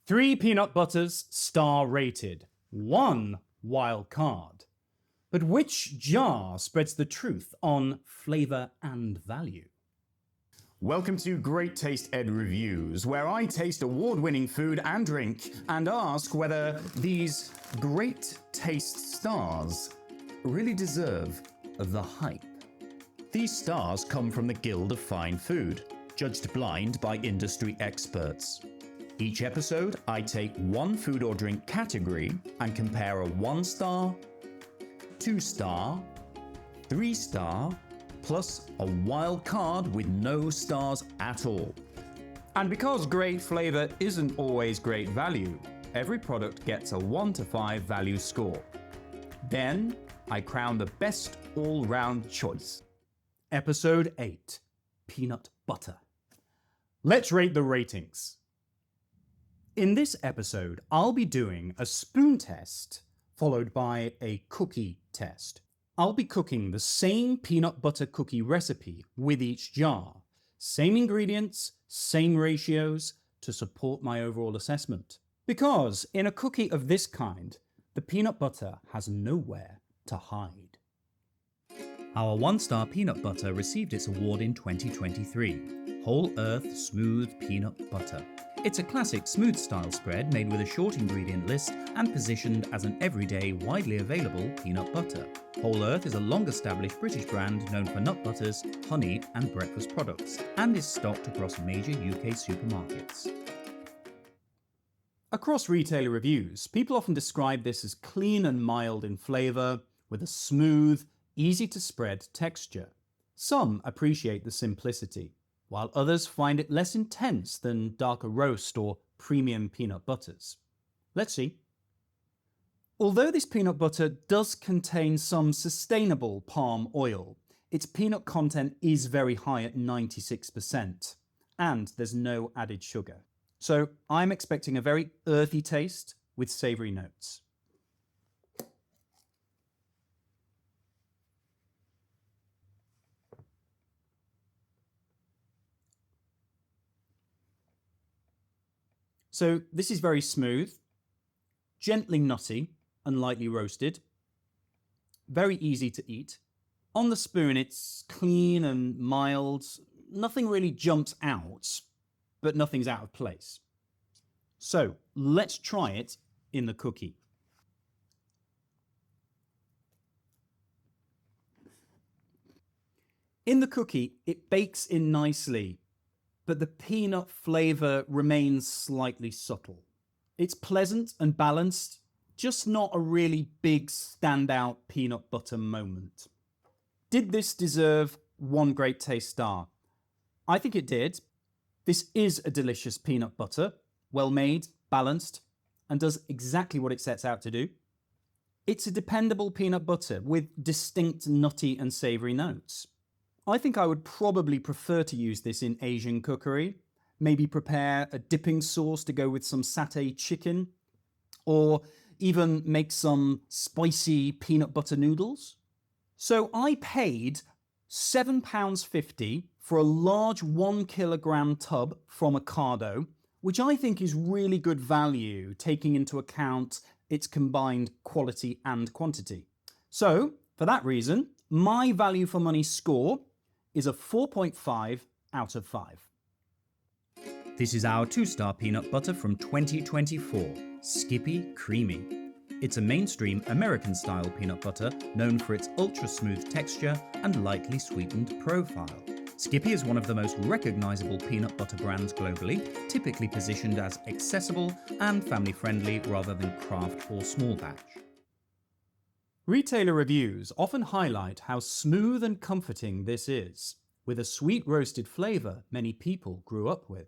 3 peanut butters star rated, 1 wild card. But which jar spreads the truth on flavour and value? Welcome to Great Taste Ed Reviews, where I taste award-winning food and drink and ask whether these great taste stars really deserve the hype. These stars come from the Guild of Fine Food, judged blind by industry experts. Each episode, I take one food or drink category and compare a 1-star, 2-star, 3-star, plus a wild card with no stars at all. And because great flavour isn't always great value, every product gets a 1 to 5 value score. Then, I crown the best all-round choice. Episode 8, Peanut Butter. Let's rate the ratings. In this episode, I'll be doing a spoon test followed by a cookie test. I'll be cooking the same peanut butter cookie recipe with each jar. Same ingredients, same ratios to support my overall assessment. Because in a cookie of this kind, the peanut butter has nowhere to hide. Our 1-star peanut butter received its award in 2023, Whole Earth Smooth Peanut Butter. It's a classic smooth style spread made with a short ingredient list and positioned as an everyday, widely available peanut butter. Whole Earth is a long-established British brand known for nut butters, honey and breakfast products, and is stocked across major UK supermarkets. Across retailer reviews, people often describe this as clean and mild in flavour, with a smooth, easy-to-spread texture. Some appreciate the simplicity, while others find it less intense than darker roast or premium peanut butters. Let's see. Although this peanut butter does contain some sustainable palm oil, its peanut content is very high at 96%, and there's no added sugar. So I'm expecting a very earthy taste with savoury notes. So this is very smooth, gently nutty and lightly roasted, very easy to eat. On the spoon it's clean and mild, nothing really jumps out, but nothing's out of place. So let's try it in the cookie. In the cookie, it bakes in nicely, but the peanut flavour remains slightly subtle. It's pleasant and balanced, just not a really big standout peanut butter moment. Did this deserve 1 great taste star? I think it did. This is a delicious peanut butter, well made, balanced, and does exactly what it sets out to do. It's a dependable peanut butter with distinct nutty and savoury notes. I think I would probably prefer to use this in Asian cookery, maybe prepare a dipping sauce to go with some satay chicken, or even make some spicy peanut butter noodles. So I paid £7.50 for a large 1 kilogram tub from Ocado, which I think is really good value, taking into account its combined quality and quantity. So, for that reason, my value for money score is a 4.5 out of 5. This is our 2-star peanut butter from 2024, Skippy Creamy. It's a mainstream American-style peanut butter known for its ultra-smooth texture and lightly sweetened profile. Skippy is one of the most recognisable peanut butter brands globally, typically positioned as accessible and family-friendly rather than craft or small batch. Retailer reviews often highlight how smooth and comforting this is, with a sweet roasted flavour many people grew up with.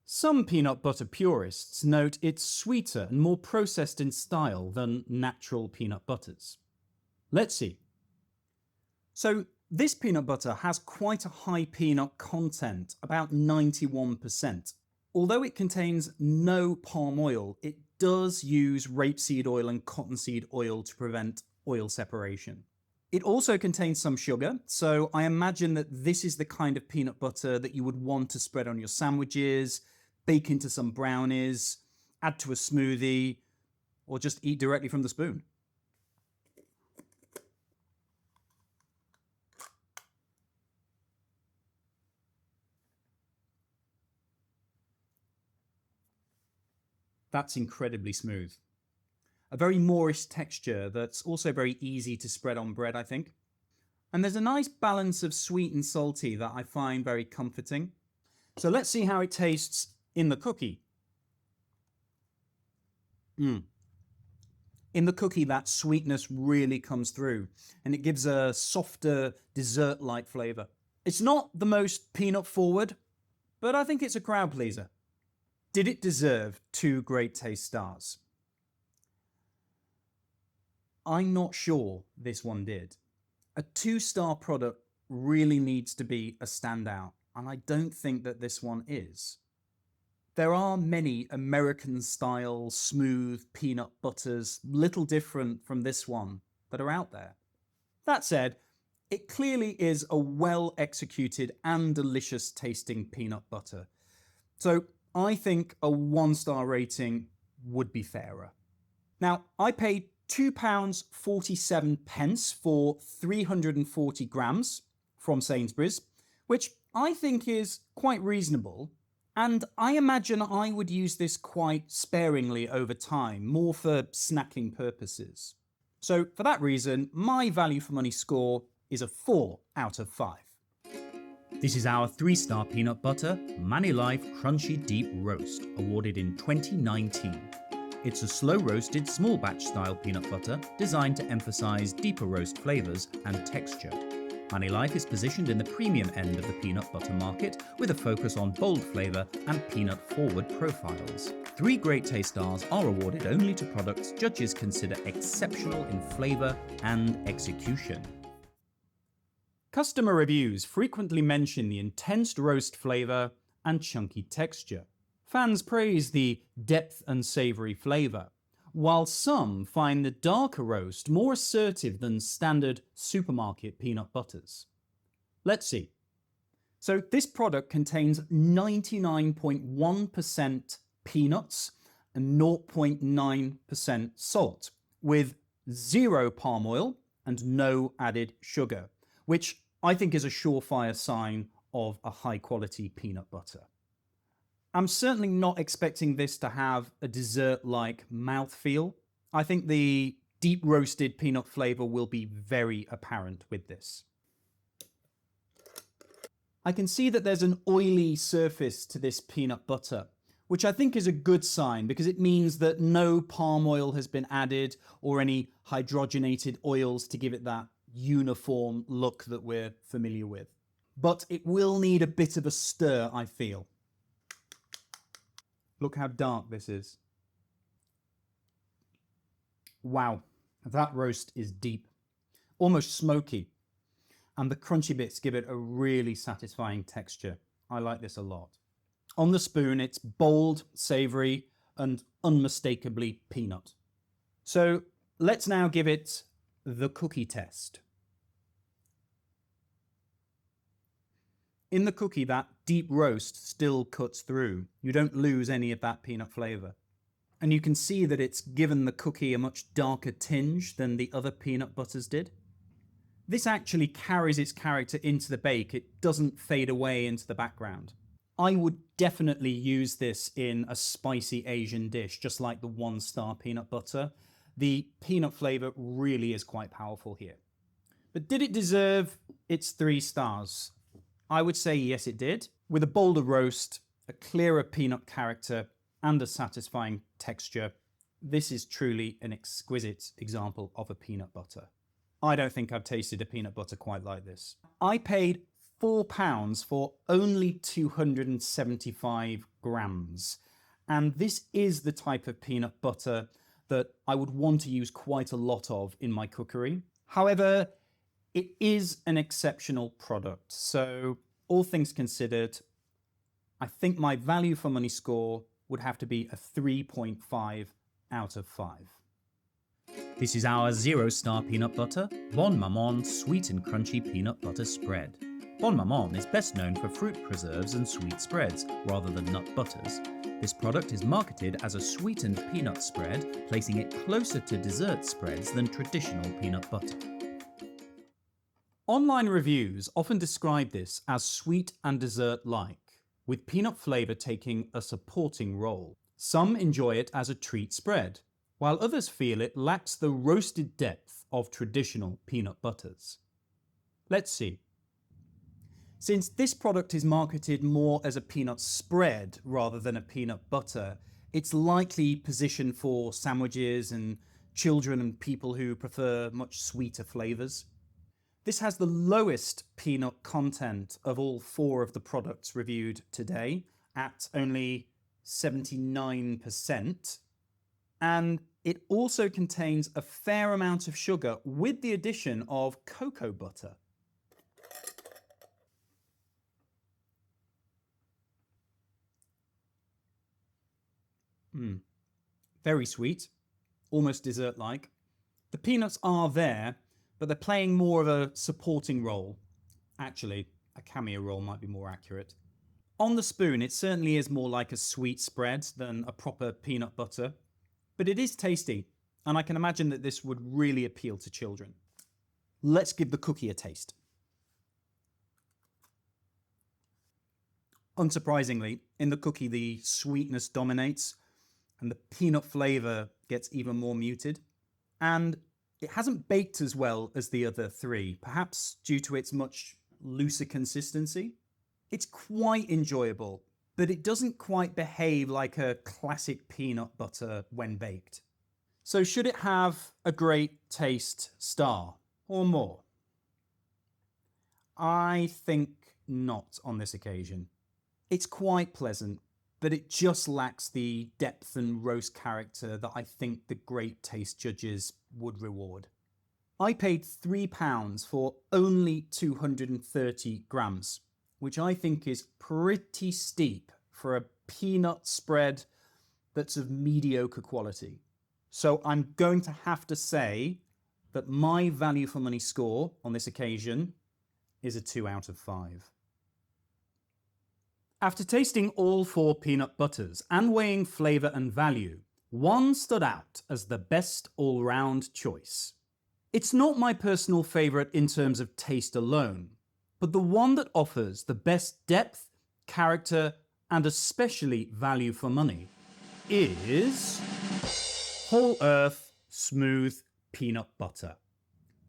Some peanut butter purists note it's sweeter and more processed in style than natural peanut butters. Let's see. So this peanut butter has quite a high peanut content, about 91%. Although it contains no palm oil, it does use rapeseed oil and cottonseed oil to prevent oil separation. It also contains some sugar, so I imagine that this is the kind of peanut butter that you would want to spread on your sandwiches, bake into some brownies, add to a smoothie, or just eat directly from the spoon. That's incredibly smooth. A very moorish texture that's also very easy to spread on bread, I think. And there's a nice balance of sweet and salty that I find very comforting. So let's see how it tastes in the cookie. In the cookie, that sweetness really comes through, and it gives a softer, dessert-like flavour. It's not the most peanut forward, but I think it's a crowd pleaser. Did it deserve 2 Great Taste stars? I'm not sure this one did. A 2-star product really needs to be a standout, and I don't think that this one is. There are many American-style smooth peanut butters, little different from this one, that are out there. That said, it clearly is a well-executed and delicious tasting peanut butter. So I think a 1-star rating would be fairer. Now, I paid £2.47 for 340 grams from Sainsbury's, which I think is quite reasonable. And I imagine I would use this quite sparingly over time, more for snacking purposes. So for that reason, my value for money score is a 4 out of 5. This is our 3-star peanut butter, Manilife Crunchy Deep Roast, awarded in 2019. It's a slow-roasted, small batch style peanut butter designed to emphasize deeper roast flavors and texture. Manilife is positioned in the premium end of the peanut butter market with a focus on bold flavor and peanut-forward profiles. 3 Great Taste stars are awarded only to products judges consider exceptional in flavor and execution. Customer reviews frequently mention the intense roast flavor and chunky texture. Fans praise the depth and savory flavor, while some find the darker roast more assertive than standard supermarket peanut butters. Let's see. So this product contains 99.1% peanuts and 0.9% salt, with 0 palm oil and no added sugar, which I think is a surefire sign of a high-quality peanut butter. I'm certainly not expecting this to have a dessert-like mouthfeel. I think the deep roasted peanut flavor will be very apparent with this. I can see that there's an oily surface to this peanut butter, which I think is a good sign because it means that no palm oil has been added or any hydrogenated oils to give it that uniform look that we're familiar with. But it will need a bit of a stir, I feel. Look how dark this is. Wow, that roast is deep, almost smoky, and the crunchy bits give it a really satisfying texture. I like this a lot. On the spoon, it's bold, savory, and unmistakably peanut. So let's now give it the cookie test. In the cookie, that deep roast still cuts through. You don't lose any of that peanut flavor. And you can see that it's given the cookie a much darker tinge than the other peanut butters did. This actually carries its character into the bake. It doesn't fade away into the background. I would definitely use this in a spicy Asian dish, just like the 1-star peanut butter. The peanut flavor really is quite powerful here. But did it deserve its 3 stars? I would say yes, it did. With a bolder roast, a clearer peanut character, and a satisfying texture, this is truly an exquisite example of a peanut butter. I don't think I've tasted a peanut butter quite like this. I paid £4 for only 275 grams. And this is the type of peanut butter that I would want to use quite a lot of in my cookery. However, it is an exceptional product, so all things considered, I think my value for money score would have to be a 3.5 out of 5. This is our 0-star peanut butter, Bonne Maman sweet and crunchy peanut butter spread. Bonne Maman is best known for fruit preserves and sweet spreads, rather than nut butters. This product is marketed as a sweetened peanut spread, placing it closer to dessert spreads than traditional peanut butter. Online reviews often describe this as sweet and dessert-like, with peanut flavour taking a supporting role. Some enjoy it as a treat spread, while others feel it lacks the roasted depth of traditional peanut butters. Let's see. Since this product is marketed more as a peanut spread rather than a peanut butter, it's likely positioned for sandwiches and children and people who prefer much sweeter flavours. This has the lowest peanut content of all 4 of the products reviewed today, at only 79%. And it also contains a fair amount of sugar with the addition of cocoa butter. Very sweet, almost dessert-like. The peanuts are there, but they're playing more of a supporting role. Actually, a cameo role might be more accurate. On the spoon, it certainly is more like a sweet spread than a proper peanut butter, but it is tasty, and I can imagine that this would really appeal to children. Let's give the cookie a taste. Unsurprisingly, in the cookie, the sweetness dominates, and the peanut flavour gets even more muted. And it hasn't baked as well as the other 3, perhaps due to its much looser consistency. It's quite enjoyable, but it doesn't quite behave like a classic peanut butter when baked. So should it have a great taste star or more? I think not on this occasion. It's quite pleasant, but it just lacks the depth and roast character that I think the great taste judges would reward. I paid £3 for only 230 grams, which I think is pretty steep for a peanut spread that's of mediocre quality. So I'm going to have to say that my value for money score on this occasion is a 2 out of 5. After tasting all 4 peanut butters and weighing flavour and value, one stood out as the best all-round choice. It's not my personal favourite in terms of taste alone, but the one that offers the best depth, character, and especially value for money is Whole Earth Smooth Peanut Butter.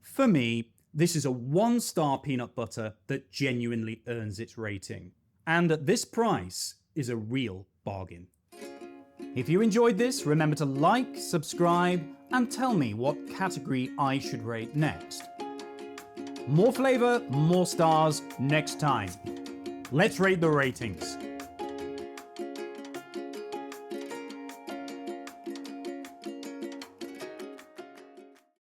For me, this is a 1-star peanut butter that genuinely earns its rating, and at this price is a real bargain. If you enjoyed this, remember to like, subscribe, and tell me what category I should rate next. More flavour, more stars next time. Let's rate the ratings.